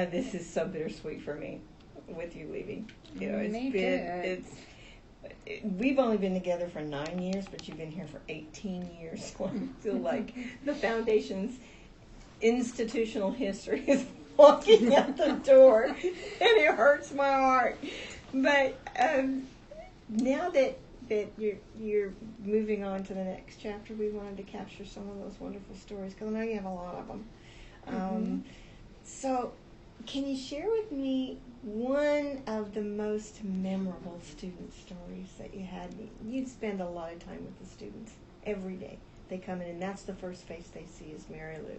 This is so bittersweet for me with you leaving. Me too. We've only been together for 9 years, but you've been here for 18 years. So I feel like the foundation's institutional history is walking out the door, and it hurts my heart. But now that you're moving on to the next chapter, we wanted to capture some of those wonderful stories because I know you have a lot of them. So, can you share with me one of the most memorable student stories that you had? You spend a lot of time with the students every day. They come in, and that's the first face they see is Mary Lou.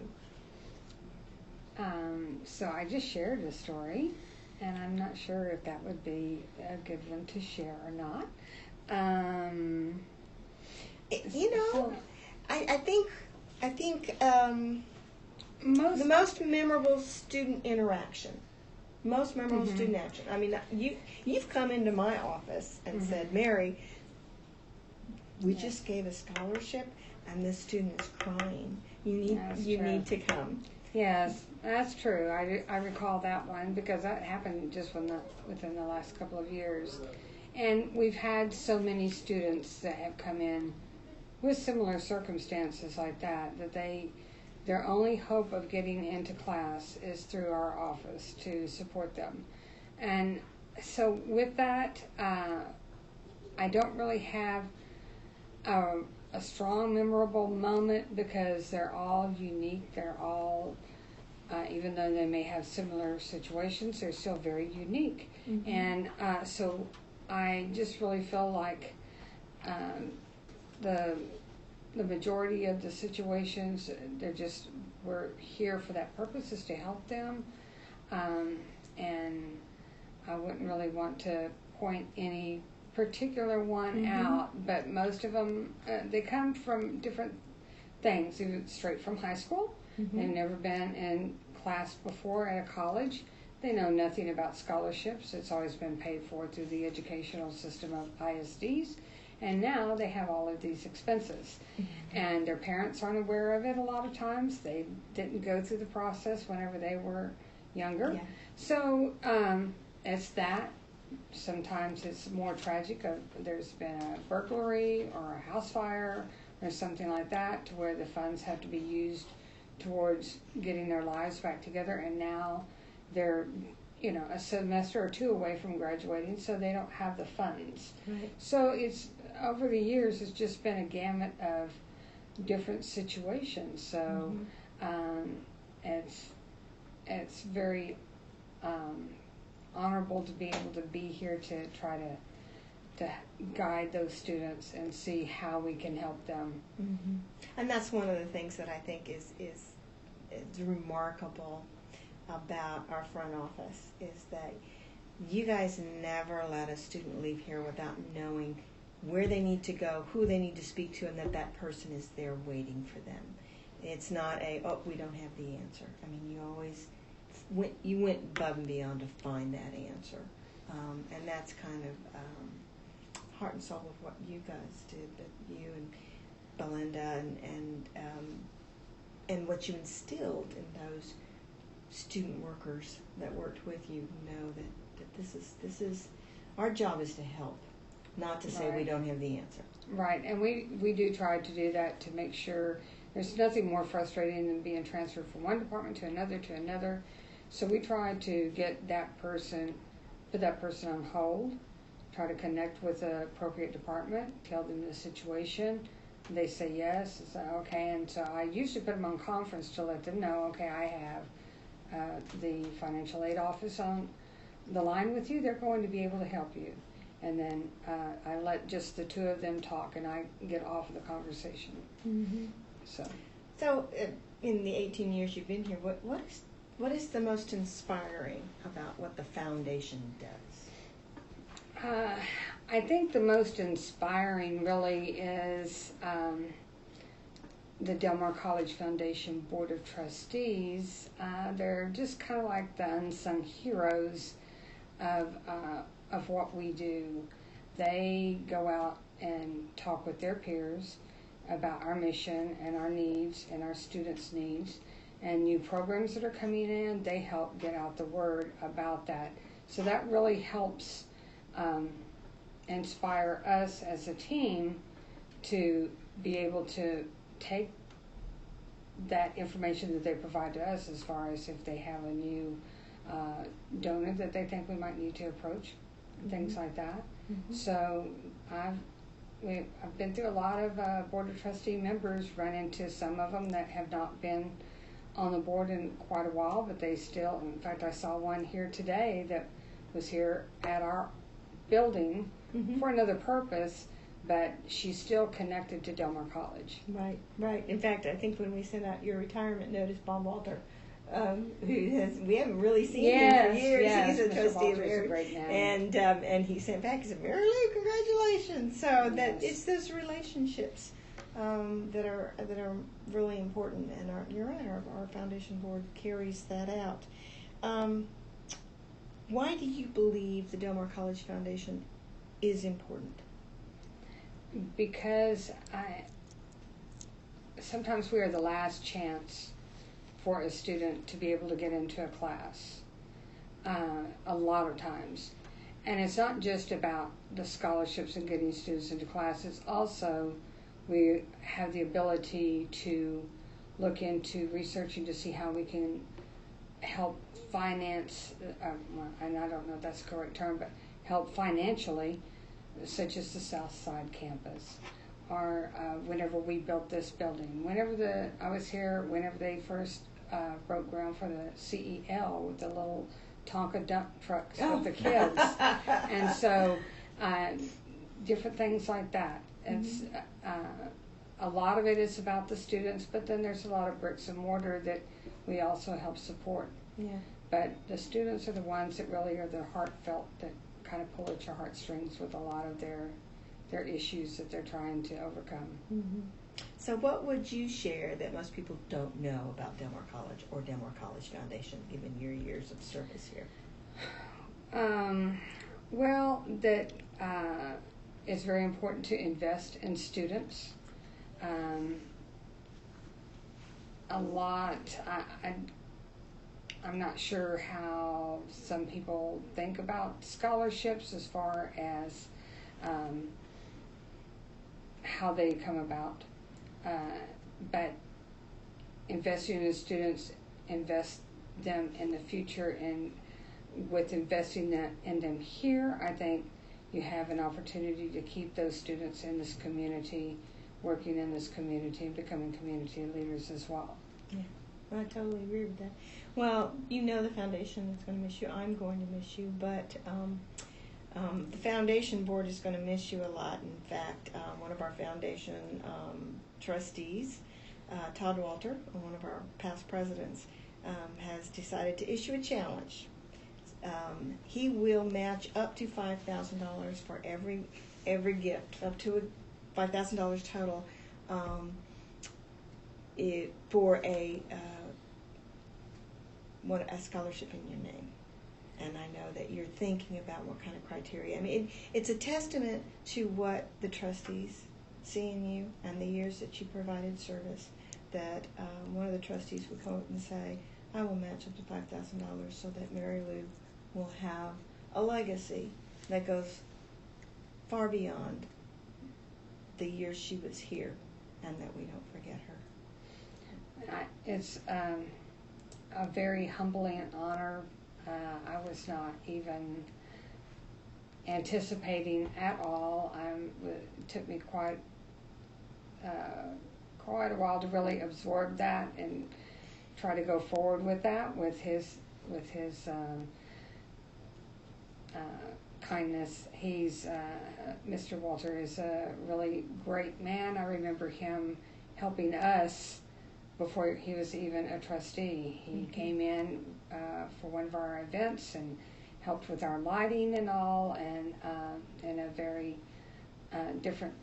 So I just shared a story, and I'm not sure if that would be a good one to share or not. I think the most memorable student interaction. Most memorable student action. I mean, you've come into my office and said, Mary, we just gave a scholarship, and this student is crying. You need to come. Yes, that's true. I recall that one because that happened just within the last couple of years. And we've had so many students that have come in with similar circumstances like that their only hope of getting into class is through our office to support them. And so with that, I don't really have a strong, memorable moment because they're all unique. They're all, even though they may have similar situations, they're still very unique. And so I just really feel like the majority of the situations, we're here for that purpose, is to help them. And I wouldn't really want to point any particular one out, but most of them, they come from different things, even straight from high school. They've never been in class before at a college. They know nothing about scholarships. It's always been paid for through the educational system of ISDs. And now they have all of these expenses. And their parents aren't aware of it a lot of times. They didn't go through the process whenever they were younger. Yeah. So it's that. Sometimes it's more tragic. There's been a burglary or a house fire or something like that to where the funds have to be used towards getting their lives back together. And now they're a semester or two away from graduating, so they don't have the funds. Right. So it's over the years, it's just been a gamut of different situations. So it's very honorable to be able to be here to try to guide those students and see how we can help them. And that's one of the things that I think is remarkable about our front office is that you guys never let a student leave here without knowing where they need to go, who they need to speak to, and that person is there waiting for them. It's not we don't have the answer. I mean, you always went above and beyond to find that answer. And that's kind of heart and soul of what you guys did, but you and Belinda and what you instilled in those student workers that worked with you know that this is our job is to help, not to say we don't have the answer. Right, and we do try to do that to make sure there's nothing more frustrating than being transferred from one department to another. So we try to get put that person on hold, try to connect with the appropriate department, tell them the situation. They say yes, it's like, okay, and so I usually put them on conference to let them know, okay, I have the financial aid office on the line with you. They're going to be able to help you. And then I let just the two of them talk, and I get off of the conversation. So in the 18 years you've been here, what is the most inspiring about what the foundation does? I think the most inspiring really is the Del Mar College Foundation Board of Trustees. They're just kind of like the unsung heroes of what we do. They go out and talk with their peers about our mission and our needs and our students' needs, and new programs that are coming in, they help get out the word about that. So that really helps inspire us as a team to be able to take that information that they provide to us, as far as if they have a new donor that they think we might need to approach, things like that. So I've been through a lot of Board of Trustee members, run into some of them that have not been on the board in quite a while, but they still, in fact, I saw one here today that was here at our building for another purpose, but she's still connected to Delmar College. Right, right. In fact, I think when we sent out your retirement notice, Bob Walter, we haven't really seen him for years. Yes, He's a Mr. trustee Walter's of a great man. and he sent back, he said, "Mary Lou, congratulations!" So that Yes. it's those relationships that are really important, and you're right. Our foundation board carries that out. Why do you believe the Delmar College Foundation is important? Because sometimes we are the last chance for a student to be able to get into a class, a lot of times. And it's not just about the scholarships and getting students into classes. Also, we have the ability to look into researching to see how we can help finance, and I don't know if that's the correct term, but help financially, such as the South Side campus, or whenever we built this building. Whenever I was here, whenever they first broke ground for the CEL with the little Tonka dump trucks with the kids, and so different things like that. It's a lot of it is about the students, but then there's a lot of bricks and mortar that we also help support. Yeah. But the students are the ones that really are the heartfelt, that kind of pull at your heartstrings with a lot of their issues that they're trying to overcome. So what would you share that most people don't know about Delmar College or Delmar College Foundation, given your years of service here? Well, that it's very important to invest in students. A lot, I'm not sure how some people think about scholarships as far as how they come about. But investing in students, invest them in the future, and with investing in them here, I think you have an opportunity to keep those students in this community, working in this community, and becoming community leaders as well. Yeah, I totally agree with that. Well, you know the foundation is going to miss you. I'm going to miss you, but the foundation board is going to miss you a lot. In fact, one of our foundation trustees, Todd Walter, one of our past presidents, has decided to issue a challenge. He will match up to $5,000 for every gift, up to $5,000 total, for a scholarship in your name. And I know that you're thinking about what kind of criteria. I mean, it's a testament to what the trustees see in you and the years that you provided service, that one of the trustees would come up and say, I will match up to $5,000 so that Mary Lou will have a legacy that goes far beyond the years she was here, and that we don't forget her. It's a very humbling honor. I was not even anticipating at all. It took me quite a while to really absorb that and try to go forward with that, with his kindness. Mr. Walter is a really great man. I remember him helping us before he was even a trustee. He came in for one of our events and helped with our lighting and all, and in a very different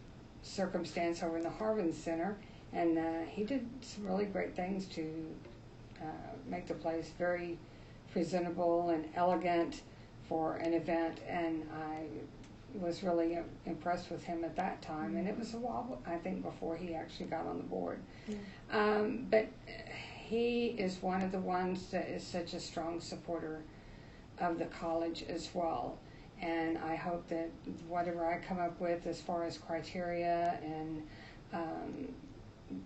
circumstance over in the Harvin Center. And he did some really great things to make the place very presentable and elegant for an event, and I was really impressed with him at that time. And it was a while, I think, before he actually got on the board. But he is one of the ones that is such a strong supporter of the college as well. And I hope that whatever I come up with as far as criteria and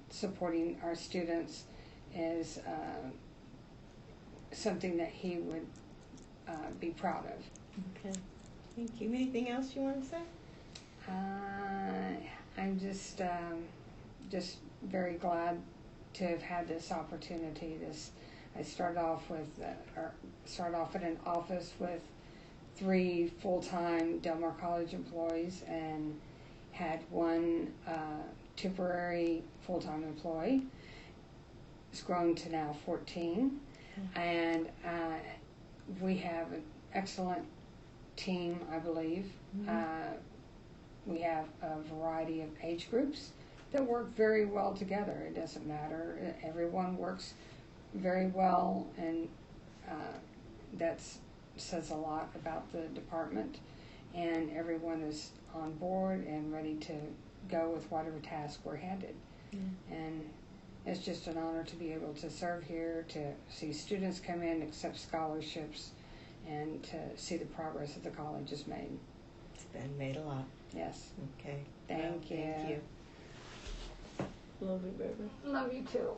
supporting our students is something that he would be proud of. Okay, thank you. Anything else you want to say? I'm just very glad to have had this opportunity. I started off at an office with 3 full-time Del Mar College employees and had 1 temporary full-time employee. It's grown to now 14, and we have an excellent team, I believe. We have a variety of age groups that work very well together. It doesn't matter. Everyone works very well, and that says a lot about the department. And everyone is on board and ready to go with whatever task we're handed. And it's just an honor to be able to serve here, to see students come in, accept scholarships, and to see the progress that the college has made. It's been made a lot. Yes. Okay. Thank you. Thank you. Love you, baby. Love you too.